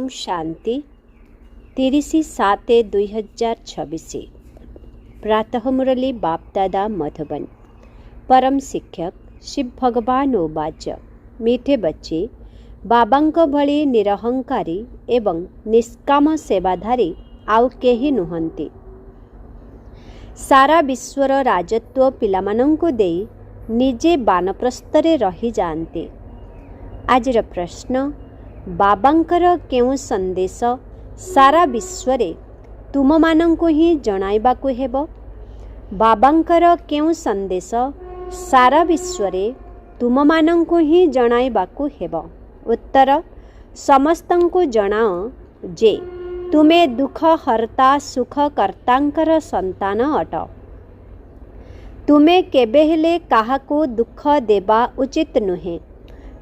ओम शांति 30/7/2026 प्रातः मुरली बापदादा मधुबन। परम शिक्षक शिव भगवान उवाच मीठे बच्चे बाबांक भली निरहंकारी एवं निष्काम सेवाधारी आउ केही नुहंती। सारा विश्वर राजत्व पिलामानंकु देई निजे बानप्रस्थरे रही जाते। आजिर प्रश्न बाबांकर केउ संदेश सारा विश्वरे तुममानंकु ही जणाइबाकु हेबो। बाबांकर केउ संदेश सारा विश्वरे तुममानंकु ही जणाइबाकु हेबो। उत्तर समस्तंकु जणाओ जे तुमे दुख हर्ता सुख कर्तांकर संतान अट। तुमे केबे हेले काहाकु दुख देबा उचित नुहे।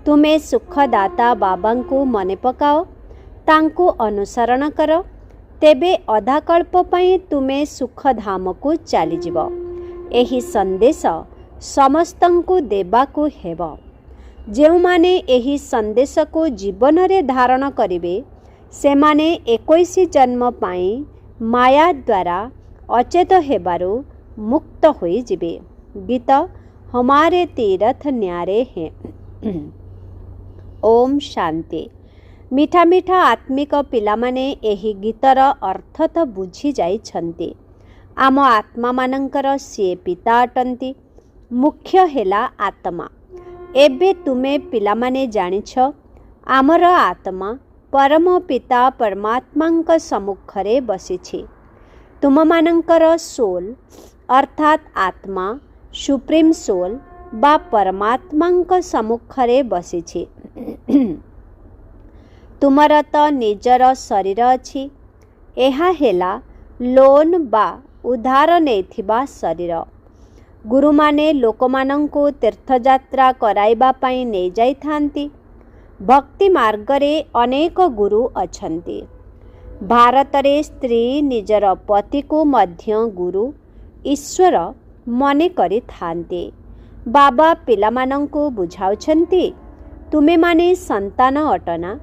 तुमे सुखदाता बाबांकु मने पकाओ, तांकु अनुसरण कर, तेबे अधाकल्प पई तुमे सुखधामकु चलीजिब। एही संदेश समस्तंकु देबाकु हेब। जेउमाने एही संदेशकु जीवनरे धारण करिवे सेमाने 21 जन्म पाई माया द्वारा अचेत हेबारु मुक्त होई जिबे। गीत हमारे तीर्थ न्यारे हैं। ओम शांति। मीठा मीठा आत्मिक पिलामाने एही गीतर अर्थ तो बुझी जाइछन्ति। आम आत्मा मानंकर सिए पिता अटंती। मुख्य हेला आत्मा। एबे तुमे पिलामाने जानिछ आमर आत्मा परम पिता परमात्मांक सम्मुखरे बसिछि। तुममानंकर सोल अर्थात आत्मा सुप्रीम सोल बा परमात्मांक सम्मुखरे बसिछि। तुमर तो निजर शरीर अछि। एहा हेला लोन बा उधार नेथिबा शरीर। गुरुमाने लोकमानंकु तीर्थयात्रा कराइबा पई नै जाइथांती। भक्ति मार्गरे अनेक गुरु अछंती। भारतरे स्त्री निजर पतिकु मध्य गुरु ईश्वर मने करि थांती। बाबा पिलामानंकु बुझाउछंती तुमे माने संतान अटना।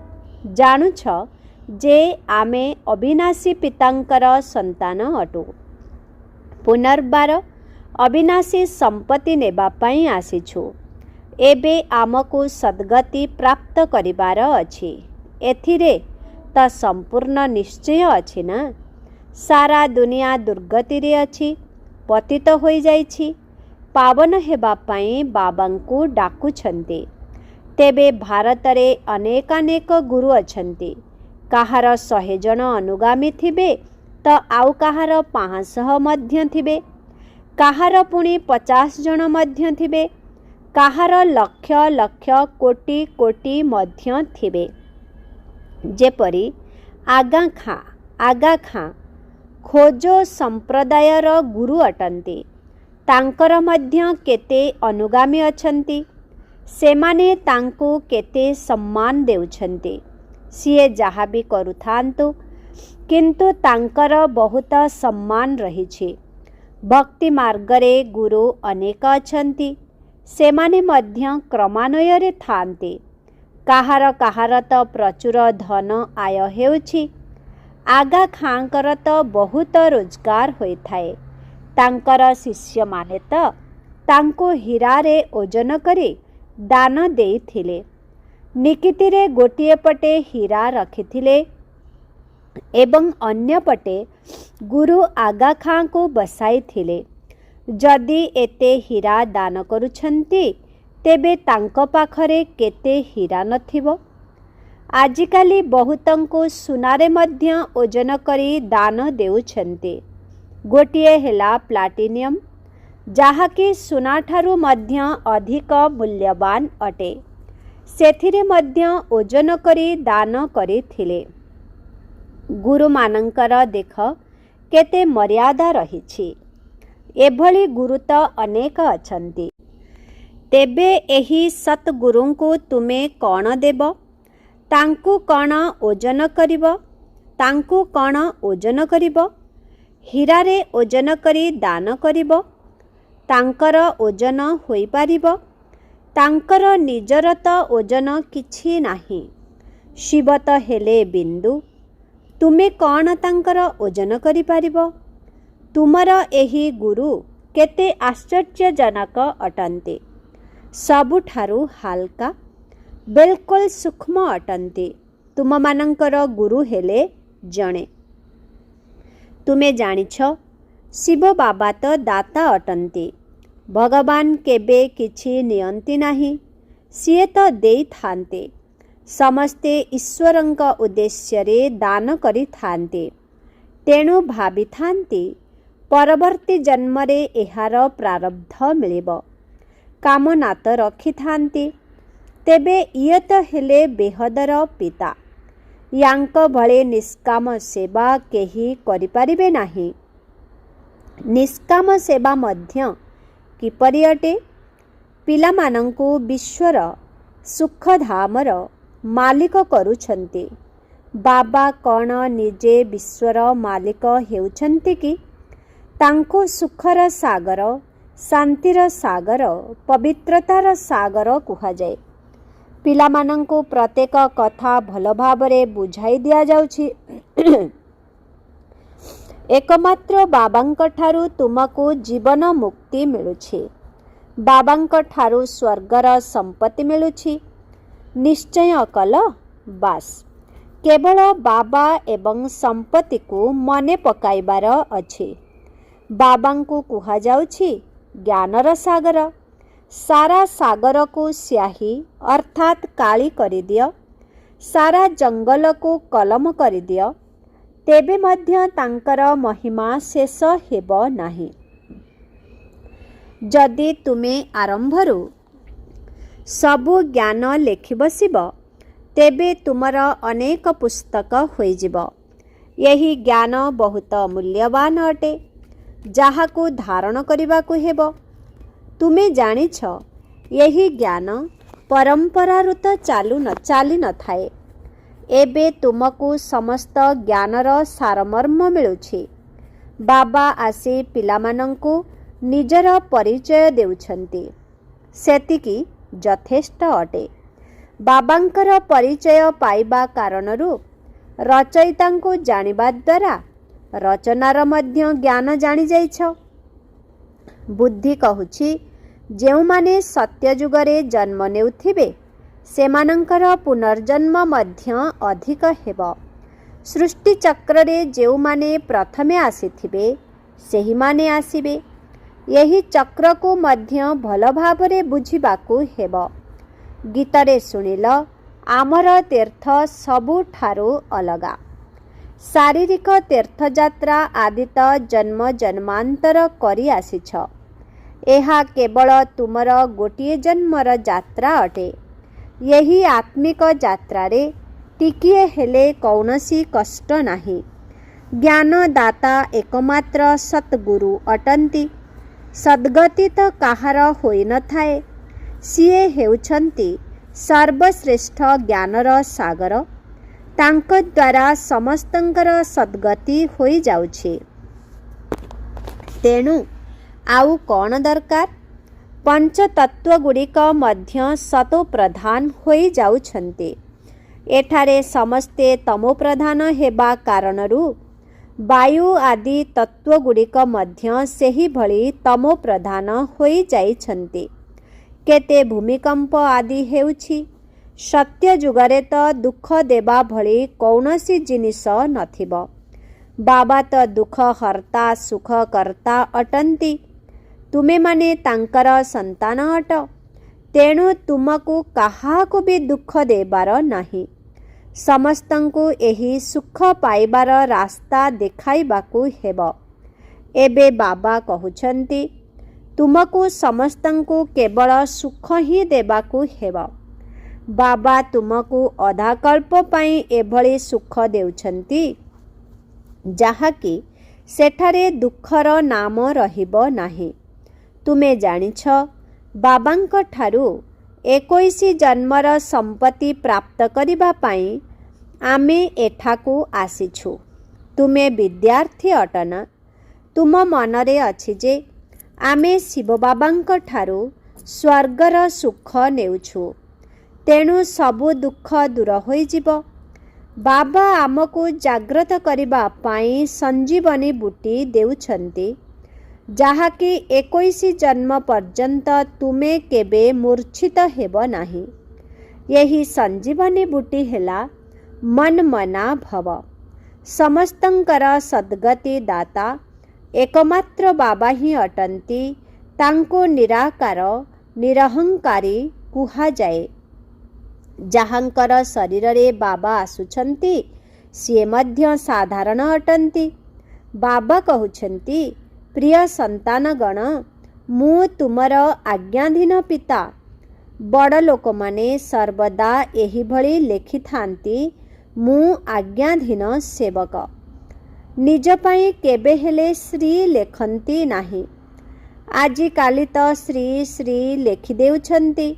जानुछ जे आमे अविनाशी पितांकर संतान अटु। पुनर्बार अविनाशी संपत्ति नेबा पई आसिछु। एबे आमको सद्गति प्राप्त करिबार अछि। एथिरे त संपूर्ण निश्चय अछि ना। सारा दुनिया दुर्गति रे अछि, पतित होई जाइछि। पावन हेबा पई बाबांकु डाकुछन्ति। तेबे भारतरे अनेकानेक गुरु अछन्ति। काहार 100 जन अनुगामी थिबे त आउ काहार 500 मध्य थिबे। काहार पुणी 50 जन मध्य थिबे। काहार लक्ष लक्ष कोटि कोटि मध्य थिबे। जेपरि आगा खां खोजो संप्रदायर गुरु अटंती। तांकर मध्य केते अनुगामी अछंती। सेमाने तांको केते सम्मान देउछंती। सिए जहा भी करुथांतु किंतु तांकर बहुत सम्मान रहिछि। भक्ति मार्गरे गुरु अनेक अछंती। सेमाने मध्य क्रमान्वୟରେ थांती। काहार काहार तो प्रचुर धन आय हेउछि। आगा खांकर तो बहुत रोजगार होई थाए। तांकर शिष्य माने तो तांको हीरारे ओजन करी दान देइथिले। निकितिरे गोटिए पटे हीरा रखिथिले एवं अन्य पटे गुरु आगा खां को बसाइथिले। जदि एते हीरा दान करुछन्ति तेबे तांको पाखरे केते हीरा नथिबो। आजिकाली बहुतंको सुनारे मध्य ओजन करी दान देउछन्ति। गोटिए हेला प्लाटिनियम जाहाकि सुनाठारु मध्य अधिक मूल्यवान अटे। सेथिरे मध्य ओजन करी दान करिथिले। गुरु मानंकर देख केते मर्यादा रहिछि। एभली गुरु तो अनेक अछंती। तेबे एही सतगुरुंकु तुमे कौन देब? तांकु कौन ओजन करिब? तांकु कौन ओजन करिब? हीरारे ओजन करी दान करिब? तांकर ओजन होई पारिब? तांकर निजर तो ओजन किछि नाही। ଶିବ ତ ହେଲେ ବିନ୍ଦୁ, ତୁମେ କ'ଣ ତାଙ୍କର ଓଜନ କରିପାରିବ? ତୁମର ଏହି ଗୁରୁ କେତେ ଆଶ୍ଚର୍ଯ୍ୟଜନକ ଅଟନ୍ତି। ସବୁଠାରୁ ହାଲକା, ବିଲକୁଲ ସୂକ୍ଷ୍ମ ଅଟନ୍ତି। ତୁମମାନଙ୍କର ଗୁରୁ ହେଲେ ଜଣେ। ତୁମେ ଜାଣିଛ, ଶିବ ବାବା ତ ଦାତା ଅଟନ୍ତି। ଭଗବାନ କେବେ କିଛି ନିଅନ୍ତି ନାହିଁ, ସିଏ ତ ଦେଇଥାନ୍ତି। ସମସ୍ତେ ଈଶ୍ୱରଙ୍କ ଉଦ୍ଦେଶ୍ୟରେ ଦାନ କରିଥାନ୍ତି। ତେଣୁ ଭାବିଥାନ୍ତି ପରବର୍ତ୍ତୀ ଜନ୍ମରେ ଏହାର ପ୍ରାରବ୍ଧ ମିଳିବ। କାମନା ତ ରଖିଥାନ୍ତି। ତେବେ ଇଏ ତ ହେଲେ ବେହଦର ପିତା। ୟାଙ୍କ ଭଳି ନିଷ୍କାମ ସେବା କେହି କରିପାରିବେ ନାହିଁ। ନିଷ୍କାମ ସେବା ମଧ୍ୟ କିପରି ଅଟେ? ପିଲାମାନଙ୍କୁ ବିଶ୍ୱର ସୁଖଧାମର ମାଲିକ କରୁଛନ୍ତି। ବାବା କ'ଣ ନିଜେ ବିଶ୍ୱର ମାଲିକ ହେଉଛନ୍ତି କି? ତାଙ୍କୁ ସୁଖର ସାଗର, ଶାନ୍ତିର ସାଗର, ପବିତ୍ରତାର ସାଗର କୁହାଯାଏ। ପିଲାମାନଙ୍କୁ ପ୍ରତ୍ୟେକ କଥା ଭଲ ଭାବରେ ବୁଝାଇ ଦିଆଯାଉଛି। ଏକମାତ୍ର ବାବାଙ୍କ ଠାରୁ ତୁମକୁ ଜୀବନ ମୁକ୍ତି ମିଳୁଛି। ବାବାଙ୍କ ଠାରୁ ସ୍ୱର୍ଗର ସମ୍ପତ୍ତି ମିଳୁଛି। ନିଶ୍ଚୟ କଲ? ବାସ୍, କେବଳ ବାବା ଏବଂ ସମ୍ପତ୍ତିକୁ ମନେ ପକାଇବାର ଅଛି। ବାବାଙ୍କୁ କୁହାଯାଉଛି ଜ୍ଞାନର ସାଗର। ସାରା ସାଗରକୁ ସ୍ୟାହୀ ଅର୍ଥାତ୍ କାଳି କରିଦିଅ, ସାରା ଜଙ୍ଗଲକୁ କଲମ କରିଦିଅ, ତେବେ ମଧ୍ୟ ତାଙ୍କର ମହିମା ଶେଷ ହେବ ନାହିଁ। ଯଦି ତୁମେ ଆରମ୍ଭରୁ ସବୁ ଜ୍ଞାନ ଲେଖି ବସିବ, ତେବେ ତୁମର ଅନେକ ପୁସ୍ତକ ହୋଇଯିବ। ଏହି ଜ୍ଞାନ ବହୁତ ମୂଲ୍ୟବାନ ଅଟେ, ଯାହାକୁ ଧାରଣ କରିବାକୁ ହେବ। ତୁମେ ଜାଣିଛ, ଏହି ଜ୍ଞାନ ପରମ୍ପରାରୁ ତ ଚାଲି ନଥାଏ। ଏବେ ତୁମକୁ ସମସ୍ତ ଜ୍ଞାନର ସାରମର୍ମ ମିଳୁଛି। ବାବା ଆସି ପିଲାମାନଙ୍କୁ ନିଜର ପରିଚୟ ଦେଉଛନ୍ତି। ସେତିକି ଯଥେଷ୍ଟ ଅଟେ। ବାବାଙ୍କର ପରିଚୟ ପାଇବା କାରଣରୁ ରଚୟିତାଙ୍କୁ ଜାଣିବା ଦ୍ୱାରା ରଚନାର ମଧ୍ୟ ଜ୍ଞାନ ଜାଣିଯାଇଛ। ବୁଦ୍ଧି କହୁଛି, ଯେଉଁମାନେ ସତ୍ୟଯୁଗରେ ଜନ୍ମ ନେଉଥିବେ, ସେମାନଙ୍କର ପୁନର୍ଜନ୍ମ ମଧ୍ୟ ଅଧିକ ହେବ। ସୃଷ୍ଟିଚକ୍ରରେ ଯେଉଁମାନେ ପ୍ରଥମେ ଆସିଥିବେ, ସେହିମାନେ ଆସିବେ। ଏହି ଚକ୍ରକୁ ମଧ୍ୟ ଭଲ ଭାବରେ ବୁଝିବାକୁ ହେବ। ଗୀତରେ ଶୁଣିଲ, ଆମର ତୀର୍ଥ ସବୁଠାରୁ ଅଲଗା। ଶାରୀରିକ ତୀର୍ଥଯାତ୍ରା ଆଦି ତ ଜନ୍ମ ଜନ୍ମାନ୍ତର କରି ଆସିଛ। ଏହା କେବଳ ତୁମର ଗୋଟିଏ ଜନ୍ମର ଯାତ୍ରା ଅଟେ। ଏହି ଆତ୍ମିକ ଯାତ୍ରାରେ ଟିକିଏ ହେଲେ କୌଣସି କଷ୍ଟ ନାହିଁ। ଜ୍ଞାନଦାତା ଏକମାତ୍ର ସତ୍‌ଗୁରୁ ଅଟନ୍ତି। ସଦ୍ଗତି ତ କାହାର ହୋଇନଥାଏ। ସିଏ ହେଉଛନ୍ତି ସର୍ବଶ୍ରେଷ୍ଠ ଜ୍ଞାନର ସାଗର। ତାଙ୍କ ଦ୍ୱାରା ସମସ୍ତଙ୍କର ସଦ୍ଗତି ହୋଇଯାଉଛି। ତେଣୁ ଆଉ କ'ଣ ଦରକାର? ପଞ୍ଚତତ୍ତ୍ୱଗୁଡ଼ିକ ମଧ୍ୟ ସତୋପ୍ରଧାନ ହୋଇଯାଉଛନ୍ତି। ଏଠାରେ ସମସ୍ତେ ତମୋପ୍ରଧାନ ହେବା କାରଣରୁ ବାୟୁ ଆଦି ତତ୍ତ୍ୱଗୁଡ଼ିକ ମଧ୍ୟ ସେହିଭଳି ତମୋପ୍ରଧାନ ହୋଇଯାଇଛନ୍ତି। କେତେ ଭୂମିକମ୍ପ ଆଦି ହେଉଛି। ସତ୍ୟ ଯୁଗରେ ତ ଦୁଃଖ ଦେବା ଭଳି କୌଣସି ଜିନିଷ ନଥିବ। ବାବା ତ ଦୁଃଖ ହର୍ତ୍ତା ସୁଖକର୍ତ୍ତା ଅଟନ୍ତି। ତୁମେମାନେ ତାଙ୍କର ସନ୍ତାନ ଅଟ। ତେଣୁ ତୁମକୁ କାହାକୁ ବି ଦୁଃଖ ଦେବାର ନାହିଁ। ସମସ୍ତଙ୍କୁ ଏହି ସୁଖ ପାଇବାର ରାସ୍ତା ଦେଖାଇବାକୁ ହେବ। ଏବେ ବାବା କହୁଛନ୍ତି, ତୁମକୁ ସମସ୍ତଙ୍କୁ କେବଳ ସୁଖ ହିଁ ଦେବାକୁ ହେବ। ବାବା ତୁମକୁ ଅଧାକଳ୍ପ ପାଇଁ ଏଭଳି ସୁଖ ଦେଉଛନ୍ତି, ଯାହାକି ସେଠାରେ ଦୁଃଖର ନାମ ରହିବ ନାହିଁ। ତୁମେ ଜାଣିଛ, ବାବାଙ୍କ ଠାରୁ 21 ଜନ୍ମର ସମ୍ପତ୍ତି ପ୍ରାପ୍ତ କରିବା ପାଇଁ ଆମେ ଏଠାକୁ ଆସିଛୁ। ତୁମେ ବିଦ୍ୟାର୍ଥୀ ଅଟନା? ତୁମ ମନରେ ଅଛି ଯେ ଆମେ ଶିବ ବାବାଙ୍କ ଠାରୁ ସ୍ୱର୍ଗର ସୁଖ ନେଉଛୁ। ତେଣୁ ସବୁ ଦୁଃଖ ଦୂର ହୋଇଯିବ। ବାବା ଆମକୁ ଜାଗ୍ରତ କରିବା ପାଇଁ ସଞ୍ଜୀବନୀ ବୁଟି ଦେଉଛନ୍ତି, ଯାହାକି 21 ଜନ୍ମ ପର୍ଯ୍ୟନ୍ତ ତୁମେ କେବେ ମୂର୍ଚ୍ଛିତ ହେବ ନାହିଁ। ଏହି ସଞ୍ଜୀବନୀ ବୁଟି ହେଲା ମନ୍ମନା ଭବ। ସମସ୍ତଙ୍କର ସଦ୍ଗତି ଦାତା ଏକମାତ୍ର ବାବା ହିଁ ଅଟନ୍ତି। ତାଙ୍କୁ ନିରାକାର ନିରହଙ୍କାରୀ କୁହାଯାଏ। ଯାହାଙ୍କର ଶରୀରରେ ବାବା ଆସୁଛନ୍ତି ସିଏ ମଧ୍ୟ ସାଧାରଣ ଅଟନ୍ତି। ବାବା କହୁଛନ୍ତି, ପ୍ରିୟ ସନ୍ତାନଗଣ, ମୁଁ ତୁମର ଆଜ୍ଞାଧୀନ ପିତା। ବଡ଼ ଲୋକମାନେ ସର୍ବଦା ଏହିଭଳି ଲେଖିଥାନ୍ତି, ମୁଁ ଆଜ୍ଞାଧୀନ ସେବକ। ନିଜ ପାଇଁ କେବେ ହେଲେ ଶ୍ରୀ ଲେଖନ୍ତି ନାହିଁ। ଆଜିକାଲି ତ ଶ୍ରୀ ଶ୍ରୀ ଲେଖିଦେଉଛନ୍ତି।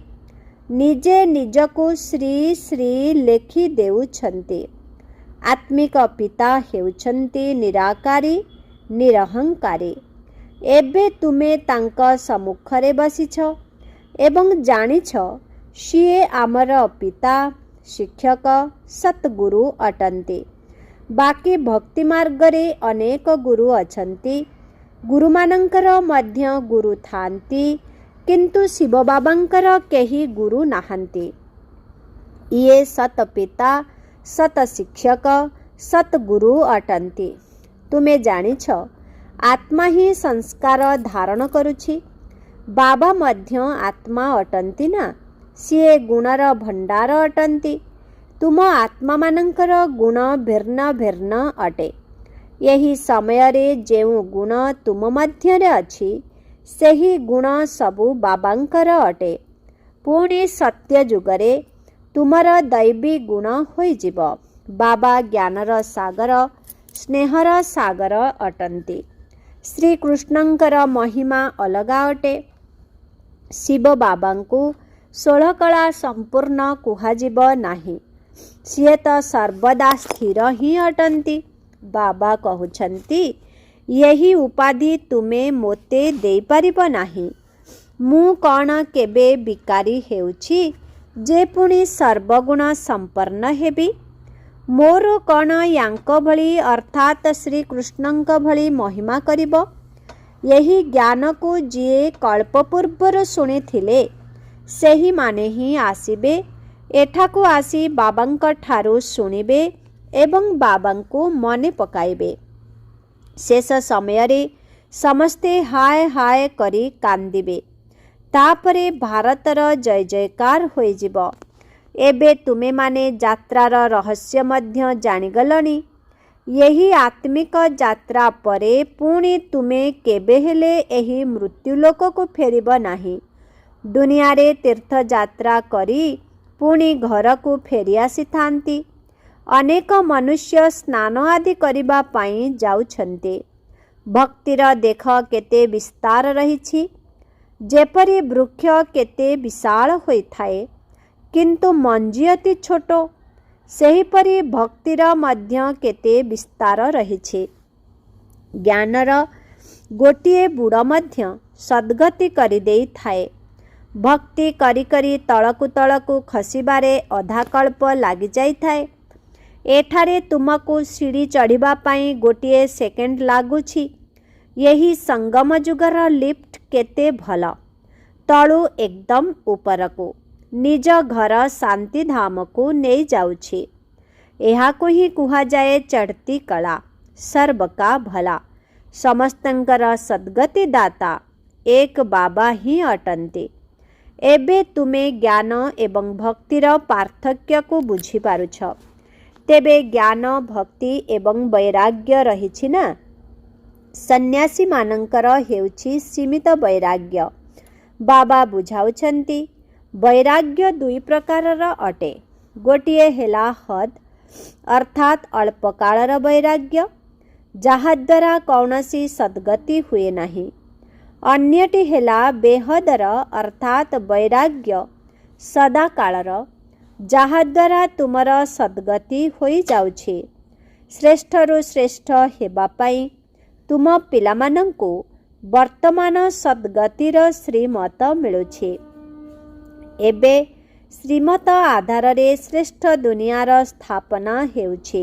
ନିଜେ ନିଜକୁ ଶ୍ରୀ ଶ୍ରୀ ଲେଖି ଦେଉଛନ୍ତି। ଆତ୍ମିକ ପିତା ହେଉଛନ୍ତି ନିରାକାରୀ ନିରହଙ୍କାରୀ। ଏବେ ତୁମେ ତାଙ୍କ ସମ୍ମୁଖରେ ବସିଛ ଏବଂ ଜାଣିଛ ସିଏ ଆମର ପିତା, ଶିକ୍ଷକ, ସତ୍ଗୁରୁ ଅଟନ୍ତି। ବାକି ଭକ୍ତି ମାର୍ଗରେ ଅନେକ ଗୁରୁ ଅଛନ୍ତି। ଗୁରୁମାନଙ୍କର ମଧ୍ୟ ଗୁରୁ ଥାନ୍ତି, କିନ୍ତୁ ଶିବ ବାବାଙ୍କର କେହି ଗୁରୁ ନାହାନ୍ତି। ଇଏ ସତ ପିତା, ସତ ଶିକ୍ଷକ, ସତ୍ଗୁରୁ ଅଟନ୍ତି। ତୁମେ ଜାଣିଛ ଆତ୍ମା ହିଁ ସଂସ୍କାର ଧାରଣ କରୁଛି। ବାବା ମଧ୍ୟ ଆତ୍ମା ଅଟନ୍ତି ନା, ସିଏ ଗୁଣର ଭଣ୍ଡାର ଅଟନ୍ତି। ତୁମ ଆତ୍ମାମାନଙ୍କର ଗୁଣ ଭିନ୍ନ ଭିନ୍ନ ଅଟେ। ଏହି ସମୟରେ ଯେଉଁ ଗୁଣ ତୁମ ମଧ୍ୟରେ ଅଛି ସେହି ଗୁଣ ସବୁ ବାବାଙ୍କର ଅଟେ। ପୁଣି ସତ୍ୟ ଯୁଗରେ ତୁମର ଦୈବୀ ଗୁଣ ହୋଇଯିବ। ବାବା ଜ୍ଞାନର ସାଗର, ସ୍ନେହର ସାଗର ଅଟନ୍ତି। ଶ୍ରୀକୃଷ୍ଣଙ୍କର ମହିମା ଅଲଗା ଅଟେ। ଶିବ ବାବାଙ୍କୁ 16 କଳା ସମ୍ପୂର୍ଣ୍ଣ କୁହାଯିବ ନାହିଁ। ସିଏ ତ ସର୍ବଦା ସ୍ଥିର ହିଁ ଅଟନ୍ତି। ବାବା କହୁଛନ୍ତି, ଏହି ଉପାଧି ତୁମେ ମୋତେ ଦେଇପାରିବ ନାହିଁ। ମୁଁ କ'ଣ କେବେ ବିକାରୀ ହେଉଛି ଯେ ପୁଣି ସର୍ବଗୁଣ ସମ୍ପନ୍ନ ହେବି? ମୋର କ'ଣ ୟାଙ୍କ ଭଳି ଅର୍ଥାତ୍ ଶ୍ରୀକୃଷ୍ଣଙ୍କ ଭଳି ମହିମା କରିବ? ଏହି ଜ୍ଞାନକୁ ଯିଏ କଳ୍ପ ପୂର୍ବରୁ ଶୁଣିଥିଲେ ସେହିମାନେ ହିଁ ଆସିବେ। ଏଠାକୁ ଆସି ବାବାଙ୍କ ଠାରୁ ଶୁଣିବେ ଏବଂ ବାବାଙ୍କୁ ମନେ ପକାଇବେ। ଶେଷ ସମୟରେ ସମସ୍ତେ ହାୟ ହାୟ କରି କାନ୍ଦିବେ। ତାପରେ ଭାରତର ଜୟ ଜୟକାର ହୋଇଯିବ। ଏବେ ତୁମେମାନେ ଯାତ୍ରାର ରହସ୍ୟ ମଧ୍ୟ ଜାଣିଗଲଣି। ଏହି ଆତ୍ମିକ ଯାତ୍ରା ପରେ ପୁଣି ତୁମେ କେବେ ହେଲେ ଏହି ମୃତ୍ୟୁଲୋକକୁ ଫେରିବ ନାହିଁ। ଦୁନିଆରେ ତୀର୍ଥଯାତ୍ରା କରି ପୁଣି ଘରକୁ ଫେରି ଆସିଥାନ୍ତି। ଅନେକ ମନୁଷ୍ୟ ସ୍ନାନ ଆଦି କରିବା ପାଇଁ ଯାଉଛନ୍ତି। ଭକ୍ତିର ଦେଖ କେତେ ବିସ୍ତାର ରହିଛି। ଯେପରି ବୃକ୍ଷ କେତେ ବିଶାଳ ହୋଇଥାଏ କିନ୍ତୁ ମଞ୍ଜି ଅତି ଛୋଟ, ସେହିପରି ଭକ୍ତିର ମଧ୍ୟ କେତେ ବିସ୍ତାର ରହିଛି। ଜ୍ଞାନର ଗୋଟିଏ ବୁଡ଼ ମଧ୍ୟ ସଦ୍ଗତି କରିଦେଇଥାଏ। ଭକ୍ତି କରି କରି ତଳକୁ ତଳକୁ ଖସିବାରେ ଅଧାକଳ୍ପ ଲାଗିଯାଇଥାଏ। ଏଠାରେ ତୁମକୁ ସିଡ଼ି ଚଢ଼ିବା ପାଇଁ ଗୋଟିଏ ସେକେଣ୍ଡ ଲାଗୁଛି। ଏହି ସଙ୍ଗମ ଯୁଗର ଲିଫ୍ଟ କେତେ ଭଲ। ତଳୁ ଏକଦମ ଉପରକୁ ନିଜ ଘର ଶାନ୍ତିଧାମକୁ ନେଇଯାଉଛି। ଏହାକୁ ହିଁ କୁହାଯାଏ ଚଢ଼ତି କଳା। ସର୍ବକା ଭଲା। ସମସ୍ତଙ୍କର ସଦ୍ଗତି ଦାତା ଏକ ବାବା ହିଁ ଅଟନ୍ତି। ଏବେ ତୁମେ ଜ୍ଞାନ ଏବଂ ଭକ୍ତିର ପାର୍ଥକ୍ୟକୁ ବୁଝିପାରୁଛ। ତେବେ ଜ୍ଞାନ, ଭକ୍ତି ଏବଂ ବୈରାଗ୍ୟ ରହିଛି ନା? ସନ୍ନ୍ୟାସୀମାନଙ୍କର ହେଉଛି ସୀମିତ ବୈରାଗ୍ୟ। ବାବା ବୁଝାଉଛନ୍ତି ବୈରାଗ୍ୟ ଦୁଇ ପ୍ରକାରର ଅଟେ। ଗୋଟିଏ ହେଲା ହଦ୍ ଅର୍ଥାତ୍ ଅଳ୍ପକାଳର ବୈରାଗ୍ୟ, ଯାହାଦ୍ୱାରା କୌଣସି ସଦ୍ଗତି ହୁଏ ନାହିଁ। ଅନ୍ୟଟି ହେଲା ବେହଦର ଅର୍ଥାତ୍ ବୈରାଗ୍ୟ ସଦାକାଳର, ଯାହାଦ୍ୱାରା ତୁମର ସଦ୍ଗତି ହୋଇଯାଉଛି। ଶ୍ରେଷ୍ଠରୁ ଶ୍ରେଷ୍ଠ ହେବା ପାଇଁ ତୁମ ପିଲାମାନଙ୍କୁ ବର୍ତ୍ତମାନ ସଦ୍ଗତିର ଶ୍ରୀମତ ମିଳୁଛି। ଏବେ ଶ୍ରୀମତ ଆଧାରରେ ଶ୍ରେଷ୍ଠ ଦୁନିଆର ସ୍ଥାପନା ହେଉଛି।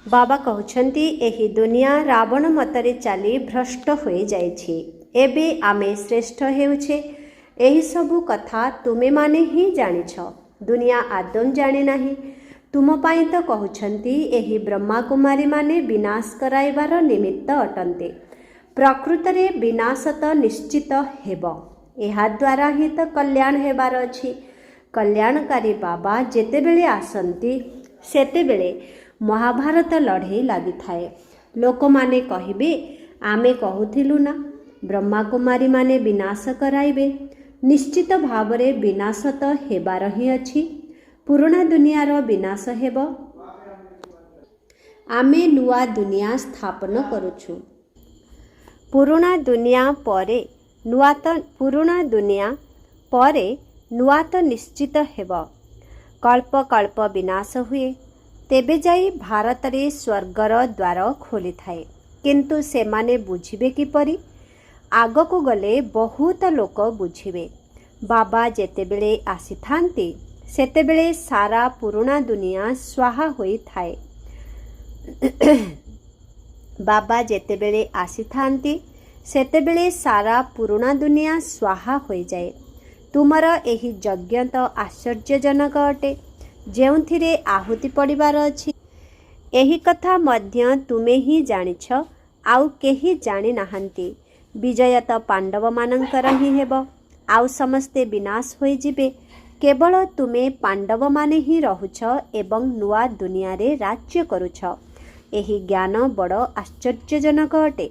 ବାବା କହୁଛନ୍ତି ଏହି ଦୁନିଆ ରାବଣ ମତରେ ଚାଲି ଭ୍ରଷ୍ଟ ହୋଇଯାଇଛି। ଏବେ ଆମେ ଶ୍ରେଷ୍ଠ ହେଉଛେ। ଏହିସବୁ କଥା ତୁମେମାନେ ହିଁ ଜାଣିଛ। ଦୁନିଆ ଆଦୌ ଜାଣିନାହିଁ। ତୁମ ପାଇଁ ତ କହୁଛନ୍ତି ଏହି ବ୍ରହ୍ମାକୁମାରୀମାନେ ବିନାଶ କରାଇବାର ନିମିତ୍ତ ଅଟନ୍ତି। ପ୍ରକୃତରେ ବିନାଶ ତ ନିଶ୍ଚିତ ହେବ। ଏହାଦ୍ୱାରା ହିଁ ତ କଲ୍ୟାଣ ହେବାର ଅଛି। କଲ୍ୟାଣକାରୀ ବାବା ଯେତେବେଳେ ଆସନ୍ତି ସେତେବେଳେ ମହାଭାରତ ଲଢ଼େଇ ଲାଗିଥାଏ। ଲୋକମାନେ କହିବେ ଆମେ କହୁଥିଲୁ ନା ବ୍ରହ୍ମାକୁମାରୀମାନେ ବିନାଶ କରାଇବେ। ନିଶ୍ଚିତ ଭାବରେ ବିନାଶ ତ ହେବାର ହିଁ ଅଛି। ପୁରୁଣା ଦୁନିଆର ବିନାଶ ହେବ। ଆମେ ନୂଆ ଦୁନିଆ ସ୍ଥାପନ କରୁଛୁ। ପୁରୁଣା ଦୁନିଆ ପରେ ନୂଆ ତ ନିଶ୍ଚିତ ହେବ। କଳ୍ପ କଳ୍ପ ବିନାଶ ହୁଏ। ତେବେ ଯାଇ ଭାରତରେ ସ୍ୱର୍ଗର ଦ୍ୱାର ଖୋଲିଥାଏ। କିନ୍ତୁ ସେମାନେ ବୁଝିବେ କିପରି? ଆଗକୁ ଗଲେ ବହୁତ ଲୋକ ବୁଝିବେ। ବାବା ଯେତେବେଳେ ଆସିଥାନ୍ତି ସେତେବେଳେ ସାରା ପୁରୁଣା ଦୁନିଆ ସ୍ୱାହା ହୋଇଥାଏ। ବାବା ଯେତେବେଳେ ଆସିଥାନ୍ତି ସେତେବେଳେ ସାରା ପୁରୁଣା ଦୁନିଆ ସ୍ୱାହା ହୋଇଯାଏ। ତୁମର ଏହି ଯଜ୍ଞ ତ ଆଶ୍ଚର୍ଯ୍ୟଜନକ ଅଟେ, ଯେଉଁଥିରେ ଆହୁତି ପଡ଼ିବାର ଅଛି। ଏହି କଥା ମଧ୍ୟ ତୁମେ ହିଁ ଜାଣିଛ, ଆଉ କେହି ଜାଣିନାହାନ୍ତି। ବିଜୟ ତ ପାଣ୍ଡବମାନଙ୍କର ହିଁ ହେବ। ଆଉ ସମସ୍ତେ ବିନାଶ ହୋଇଯିବେ। କେବଳ ତୁମେ ପାଣ୍ଡବମାନେ ହିଁ ରହୁଛ ଏବଂ ନୂଆ ଦୁନିଆରେ ରାଜ୍ୟ କରୁଛ। ଏହି ଜ୍ଞାନ ବଡ଼ ଆଶ୍ଚର୍ଯ୍ୟଜନକ ଅଟେ।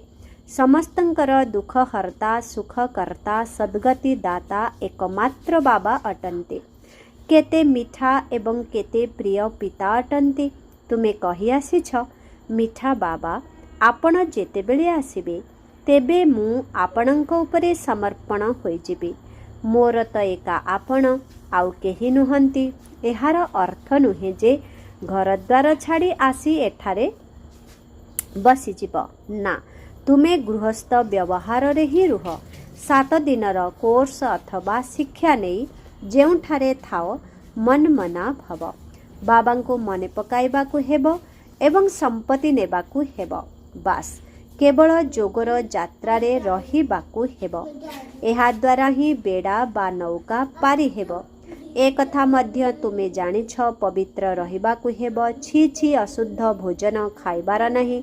ସମସ୍ତଙ୍କର ଦୁଃଖ ହର୍ତ୍ତା, ସୁଖ କର୍ତ୍ତା, ସଦ୍ଗତି ଦାତା ଏକମାତ୍ର ବାବା ଅଟନ୍ତି। କେତେ ମିଠା ଏବଂ କେତେ ପ୍ରିୟ ପିତା ଅଟନ୍ତି। ତୁମେ କହି ଆସିଛ, ମିଠା ବାବା, ଆପଣ ଯେତେବେଳେ ଆସିବେ ତେବେ ମୁଁ ଆପଣଙ୍କ ଉପରେ ସମର୍ପଣ ହୋଇଯିବି। ମୋର ତ ଏକା ଆପଣ, ଆଉ କେହି ନୁହନ୍ତି। ଏହାର ଅର୍ଥ ନୁହେଁ ଯେ ଘରଦ୍ୱାର ଛାଡ଼ି ଆସି ଏଠାରେ ବସିଯିବ। ନା, ତୁମେ ଗୃହସ୍ଥ ବ୍ୟବହାରରେ ହିଁ ରୁହ। 7 ଦିନର କୋର୍ସ ଅଥବା ଶିକ୍ଷା ନେଇ ଯେଉଁଠାରେ ଥାଅ ମନ୍ମନା ଭବ। ବାବାଙ୍କୁ ମନେ ପକାଇବାକୁ ହେବ ଏବଂ ସମ୍ପତ୍ତି ନେବାକୁ ହେବ। ବାସ୍, କେବଳ ଯୋଗର ଯାତ୍ରାରେ ରହିବାକୁ ହେବ। ଏହାଦ୍ୱାରା ହିଁ ବେଡ଼ା ବା ନୌକା ପାରି ହେବ। ଏକଥା ମଧ୍ୟ ତୁମେ ଜାଣିଛ, ପବିତ୍ର ରହିବାକୁ ହେବ। ଛି ଛି, ଅଶୁଦ୍ଧ ଭୋଜନ ଖାଇବାର ନାହିଁ।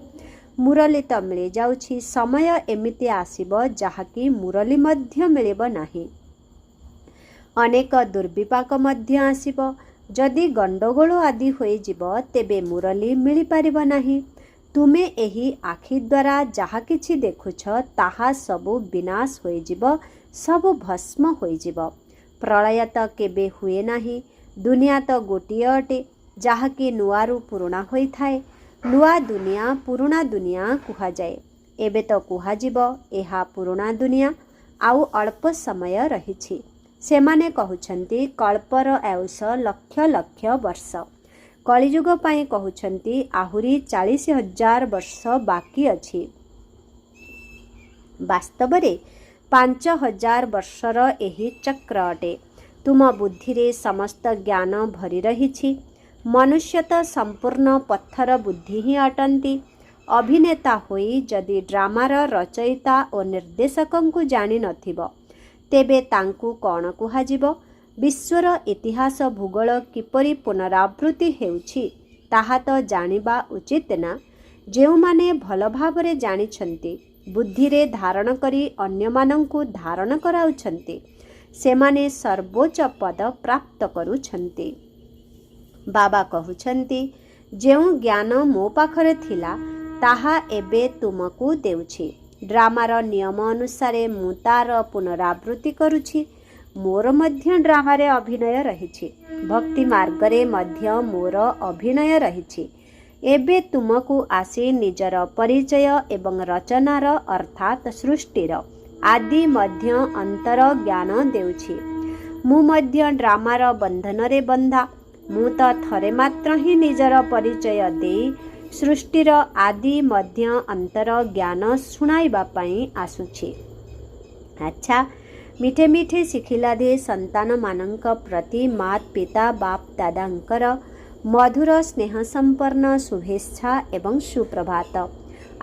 ମୁରଲି ତ ମିଳିଯାଉଛି। ସମୟ ଏମିତି ଆସିବ ଯାହାକି ମୁରଲି ମଧ୍ୟ ମିଳିବ ନାହିଁ। ଅନେକ ଦୁର୍ବିପାକ ମଧ୍ୟ ଆସିବ। ଯଦି ଗଣ୍ଡଗୋଳ ଆଦି ହୋଇଯିବ ତେବେ ମୁରଲି ମିଳିପାରିବ ନାହିଁ। ତୁମେ ଏହି ଆଖି ଦ୍ୱାରା ଯାହା କିଛି ଦେଖୁଛ ତାହା ସବୁ ବିନାଶ ହୋଇଯିବ, ସବୁ ଭସ୍ମ ହୋଇଯିବ। ପ୍ରଳୟ ତ କେବେ ହୁଏ ନାହିଁ। ଦୁନିଆ ତ ଗୋଟିଏ ଅଟେ, ଯାହାକି ନୂଆରୁ ପୁରୁଣା ହୋଇଥାଏ। ନୂଆ ଦୁନିଆ ପୁରୁଣା ଦୁନିଆ କୁହାଯାଏ। ଏବେ ତ କୁହାଯିବ ଏହା ପୁରୁଣା ଦୁନିଆ, ଆଉ ଅଳ୍ପ ସମୟ ରହିଛି। ସେମାନେ କହୁଛନ୍ତି କଳ୍ପର ଆୟୁଷ ଲକ୍ଷ ଲକ୍ଷ ବର୍ଷ। କଳିଯୁଗ ପାଇଁ କହୁଛନ୍ତି ଆହୁରି 40,000 ବର୍ଷ ବାକି ଅଛି। ବାସ୍ତବରେ 5,000 ବର୍ଷର ଏହି ଚକ୍ର ଅଟେ। ତୁମ ବୁଦ୍ଧିରେ ସମସ୍ତ ଜ୍ଞାନ ଭରି ରହିଛି। ମନୁଷ୍ୟ ତ ସମ୍ପୂର୍ଣ୍ଣ ପଥର ବୁଦ୍ଧି ହିଁ ଅଟନ୍ତି। ଅଭିନେତା ହୋଇ ଯଦି ଡ୍ରାମାର ରଚୟିତା ଓ ନିର୍ଦ୍ଦେଶକଙ୍କୁ ଜାଣିନଥିବ ତେବେ ତାଙ୍କୁ କ'ଣ କୁହାଯିବ? ବିଶ୍ୱର ଇତିହାସ ଭୂଗୋଳ କିପରି ପୁନରାବୃତ୍ତି ହେଉଛି ତାହା ତ ଜାଣିବା ଉଚିତ ନା। ଯେଉଁମାନେ ଭଲ ଭାବରେ ଜାଣିଛନ୍ତି, ବୁଦ୍ଧିରେ ଧାରଣ କରି ଅନ୍ୟମାନଙ୍କୁ ଧାରଣ କରାଉଛନ୍ତି, ସେମାନେ ସର୍ବୋଚ୍ଚ ପଦ ପ୍ରାପ୍ତ କରୁଛନ୍ତି। ବାବା କହୁଛନ୍ତି ଯେଉଁ ଜ୍ଞାନ ମୋ ପାଖରେ ଥିଲା ତାହା ଏବେ ତୁମକୁ ଦେଉଛି। ଡ୍ରାମାର ନିୟମ ଅନୁସାରେ ମୁଁ ତାର ପୁନରାବୃତ୍ତି କରୁଛି। ମୋର ମଧ୍ୟ ଡ୍ରାମାରେ ଅଭିନୟ ରହିଛି। ଭକ୍ତି ମାର୍ଗରେ ମଧ୍ୟ ମୋର ଅଭିନୟ ରହିଛି। ଏବେ ତୁମକୁ ଆସି ନିଜର ପରିଚୟ ଏବଂ ରଚନାର ଅର୍ଥାତ୍ ସୃଷ୍ଟିର ଆଦି ମଧ୍ୟ ଅନ୍ତର ଜ୍ଞାନ ଦେଉଛି। ମୁଁ ମଧ୍ୟ ଡ୍ରାମାର ବନ୍ଧନରେ ବନ୍ଧା। ମୁଁ ତ ଥରେ ମାତ୍ର ହିଁ ନିଜର ପରିଚୟ ଦେଇ ସୃଷ୍ଟିର ଆଦି ମଧ୍ୟ ଅନ୍ତର ଜ୍ଞାନ ଶୁଣାଇବା ପାଇଁ ଆସୁଛି। ଆଚ୍ଛା, मिठे मिठे शिखिला दे संतान मानक प्रति मात पिता बाप दादांकर मधुर स्नेह संपन्न शुभेच्छा एवं सुप्रभात।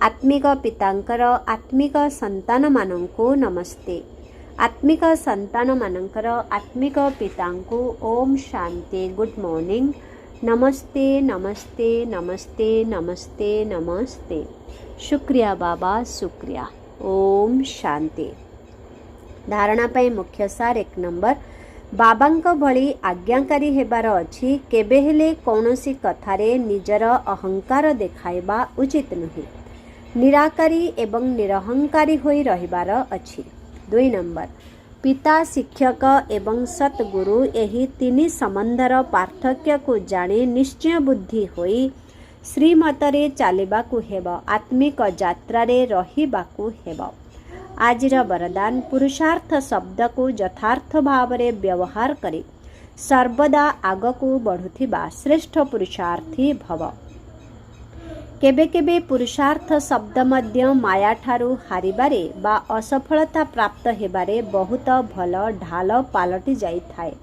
आत्मिक पितांकर आत्मिक संतान मानंको नमस्ते। आत्मिक संतान मानंकर आत्मिक पितांको ओम शांति गुड मॉर्निंग नमस्ते नमस्ते नमस्ते नमस्ते नमस्ते। शुक्रिया बाबा शुक्रिया। ओम शांति। धारणा पाई मुख्य सार 1 नंबर बाबांक भली आज्ञाकारी हेबार अछि। केबे हेले कौनसी कथारे निजर अहंकार देखाइबा उचित नुहे। निराकारी एवं निरहंकारी होई रहिबार अछि। 2 नंबर पिता शिक्षक एवं सतगुरु एही 3 संबंधर पार्थक्य को जाने निश्चय बुद्धि होई श्रीमतरे चालिबाकु हेब। आत्मिक यात्रारे रहिबाकु हेब। आजिर वरदान पुरुषार्थ शब्द को यथार्थ भावरे व्यवहार करी सर्वदा आगकु बढ़ुथिबा श्रेष्ठ पुरुषार्थी भव। केबे केबे पुरुषार्थ शब्द मध्य माया ठारू हारिबारे बा असफलता प्राप्त हेबारे बहुत भल ढाल पालटी जाई थाए।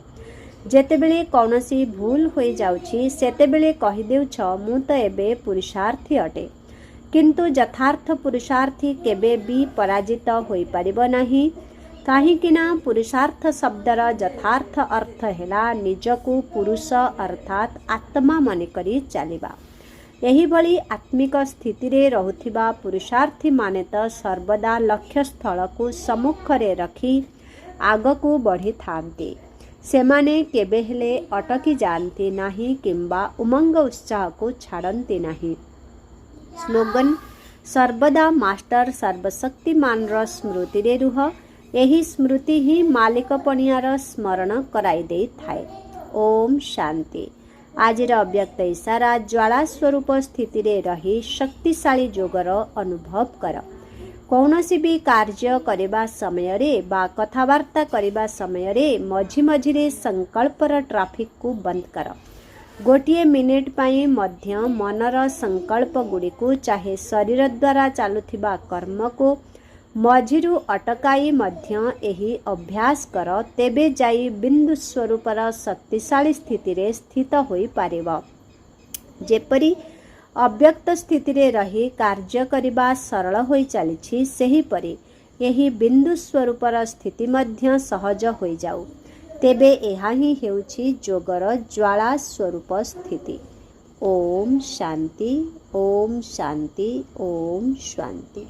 जेतेबेले कौनसी भूल होई जाउछि सेतेबेले कहि देउछ मु तो एबे पुरुषार्थी अटे। किंतु यथार्थ पुरुषार्थी केबे भी पराजित होई परिबो नाही। काहीकिना पुरुषार्थ शब्दर यथार्थ अर्थ हेला निजकु पुरुष अर्थात आत्मा मनेकरी चालिबा। एही भली आत्मिक स्थिति रे रहुथिबा पुरुषार्थी माने तो सर्वदा लक्ष्य स्थल को सम्मुखरे रखी आगकु बढ़ी थांती। सेमाने केबे हेले अटकी जानती नाही किंबा उमंग उत्साह को छाड़ती नाही। स्लोगन सर्वदा मास्टर सर्वशक्तिमान स्मृति रे रुह। यही स्मृति ही मालिक पणियार स्मरण कराई दे थाए। ओम शांति। आजिर अव्यक्त इशारा ज्वाला स्वरूप स्थिति रे रही शक्तिशाली जोगर अनुभव कर। कौनसी भी कार्य करिबा समय रे बा कथावार्ता करिबा समय रे मझी मझिरे संकल्पर ट्राफिक को बंद कर। गोटिए मिनिट पाई मध्य मनर संकल्प गुड़िकु चाहे शरीर द्वारा चालुथिबा कर्म को मझिरु अटकाई मध्य एही अभ्यास कर। तेबे जाई बिंदु स्वरूपर शक्तिशाली स्थिति रे स्थित होई पारिबो। जेपरी अव्यक्त स्थिति रे रही कार्य करिबा सरल होई चलिछि सेही परी एही बिंदु स्वरूपर स्थिति मध्य सहज होई जाऊ। तेबे एहा ही हेउछि जोगर ज्वाला स्वरूप स्थिति। ओम शांति ओम शांति ओम शांति।